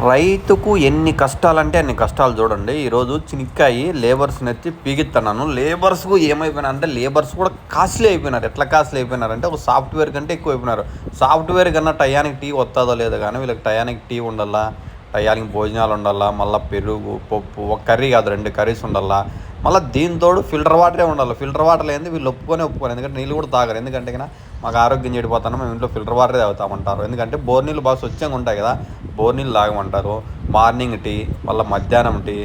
రైతుకు ఎన్ని కష్టాలంటే అన్ని కష్టాలు చూడండి. ఈరోజు చెనిక్కాయి లేబర్స్‌ని ఎత్తి పీకిత్తన్నాను. లేబర్స్‌కు ఏమైపోయినారంటే లేబర్స్ కూడా కాస్ట్‌లీ అయిపోయినారు. ఎట్లా కాస్ట్‌లీ అయిపోయినారంటే ఒక సాఫ్ట్‌వేర్ కంటే ఎక్కువ అయిపోయినారు. సాఫ్ట్‌వేర్ కన్నా టయానికి టీ వత్తదో లేదో గానీ వీళ్ళకి టయానికి టీ ఉండాలా, టయానికి భోజనాలు ఉండాలా, మళ్ళా పెరుగు, పప్పు, ఒక కర్రీ కాదు 2 కర్రీస్ ఉండాలా. మళ్ళీ దీనితోడు ఫిల్టర్ వాటరే ఉండాలి. ఫిల్టర్ వాటర్ లేనిదే వీళ్ళు ఒప్పుకోరు. ఎందుకంటే నీళ్ళు కూడా తాగరు. ఎందుకంటే మాకు ఆరోగ్యం చెడిపోతాను, మేము ఇంట్లో ఫిల్టర్ వాటరే తాగుతామంటారు. ఎందుకంటే బోర్ నీళ్ళు బాగా స్వచ్ఛంగా ఉంటాయి కదా, బోర్ నీళ్ళు తాగమంటారు. మార్నింగ్ టీ, మళ్ళీ మధ్యాహ్నం టీ,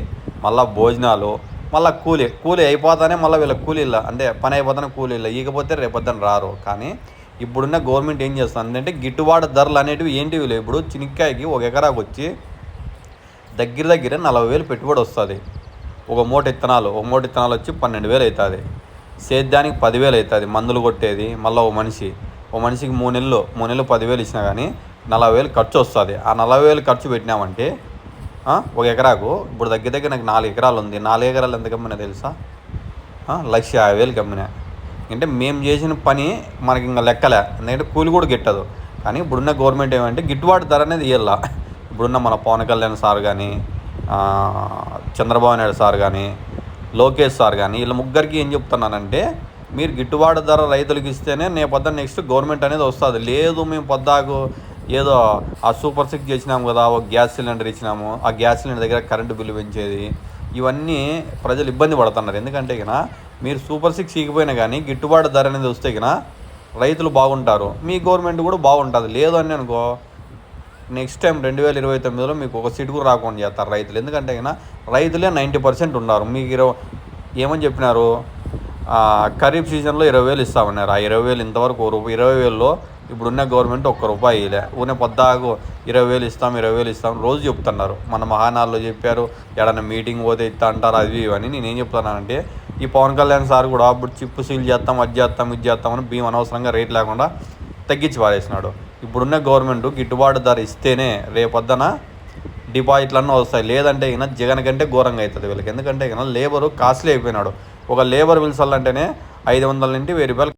మళ్ళీ భోజనాలు, మళ్ళీ కూలీ అయిపోతానే మళ్ళీ వీళ్ళ కూలీల అంటే పని అయిపోతానే కూలీల ఇకపోతే రేపొద్దున రారు. కానీ ఇప్పుడున్న గవర్నమెంట్ ఏం చేస్తుంది అంటే గిట్టుబాటు ధరలు అనేటివి ఏంటివి లేవు. ఇప్పుడు చెనిక్కాయకి ఒక ఎకరాకు వచ్చి దగ్గర 40,000 పెట్టుబడి వస్తుంది. ఒక మూట విత్తనాలు వచ్చి 12,000 అవుతుంది. సేద్యానికి 10,000 అవుతుంది మందులు కొట్టేది. మళ్ళీ ఓ మనిషికి 3 నెలలు 10,000 ఇచ్చినా కానీ 40,000 ఖర్చు వస్తుంది. ఆ 40,000 ఖర్చు పెట్టినామంటే ఒక ఎకరాకు ఇప్పుడు దగ్గర నాకు 4 ఎకరాలు ఉంది. 4 ఎకరాలు ఎంత కమ్మినా తెలుసా? 1,50,000 కమ్మినా. అంటే మేము చేసిన పని మనకి ఇంకా లెక్కలే, ఎందుకంటే కూలి కూడా గిట్టదు. కానీ ఇప్పుడున్న గవర్నమెంట్ ఏమంటే గిట్టుబాటు ధర అనేది ఇవ్వాల. ఇప్పుడున్న మన పవన్ కళ్యాణ్ సార్ కానీ, చంద్రబాబు నాయుడు సార్ కానీ, లోకేష్ సార్ కానీ, వీళ్ళ ముగ్గురికి ఏం చెప్తున్నానంటే మీరు గిట్టుబాటు ధర రైతులకు ఇస్తేనే నెక్స్ట్ గవర్నమెంట్ అనేది వస్తుంది. లేదు మేము పొద్దాకు ఏదో ఆ సూపర్ సిక్స్ చేసినాము కదా, ఒక గ్యాస్ సిలిండర్ ఇచ్చినాము, ఆ గ్యాస్ సిలిండర్ దగ్గర కరెంటు బిల్లు పెంచేది, ఇవన్నీ ప్రజలు ఇబ్బంది పడుతున్నారు. ఎందుకంటే మీరు సూపర్ సిక్స్ ఇకపోయినా కానీ గిట్టుబాటు ధర అనేది వస్తే రైతులు బాగుంటారు, మీ గవర్నమెంట్ కూడా బాగుంటుంది. లేదు అని అనుకో నెక్స్ట్ టైం 2029లో మీకు ఒక సీటు కూడా రాకుండా చేస్తారు రైతులు. ఎందుకంటే రైతులే 90% ఉన్నారు. మీకు ఏమని చెప్పినారు, ఖరీఫ్ సీజన్లో 20,000 ఇస్తామన్నారు. ఆ 20,000 ఇంతవరకు 20,000లో ఇప్పుడున్న గవర్నమెంట్ ₹1 ఇలే. పొద్దాకు 20,000 ఇస్తాం రోజు చెప్తున్నారు. మన మహానాల్లో చెప్పారు, ఎడన్నా మీటింగ్ పోతే ఇస్తా అంటారు, అది ఇవన్నీ. నేనేం చెప్తున్నానంటే ఈ పవన్ కళ్యాణ్ సార్ కూడా ఇప్పుడు చిప్పు సీల్ చేస్తాం, అది చేస్తామని బియ్యం అనవసరంగా రేట్ లేకుండా తగ్గించి పారేసినాడు. ఇప్పుడున్న గవర్నమెంట్ గిట్టుబాటు ధర ఇస్తేనే రేపొద్దున డిపాజిట్లన్నీ వస్తాయి. లేదంటే జగన్ కంటే ఘోరంగా అవుతుంది వీళ్ళకి. ఎందుకంటే లేబరు కాస్ట్లీ అయిపోయినాడు. ఒక లేబర్ పిలిచాలంటేనే 500 నుండి 1,000 రూపాయలు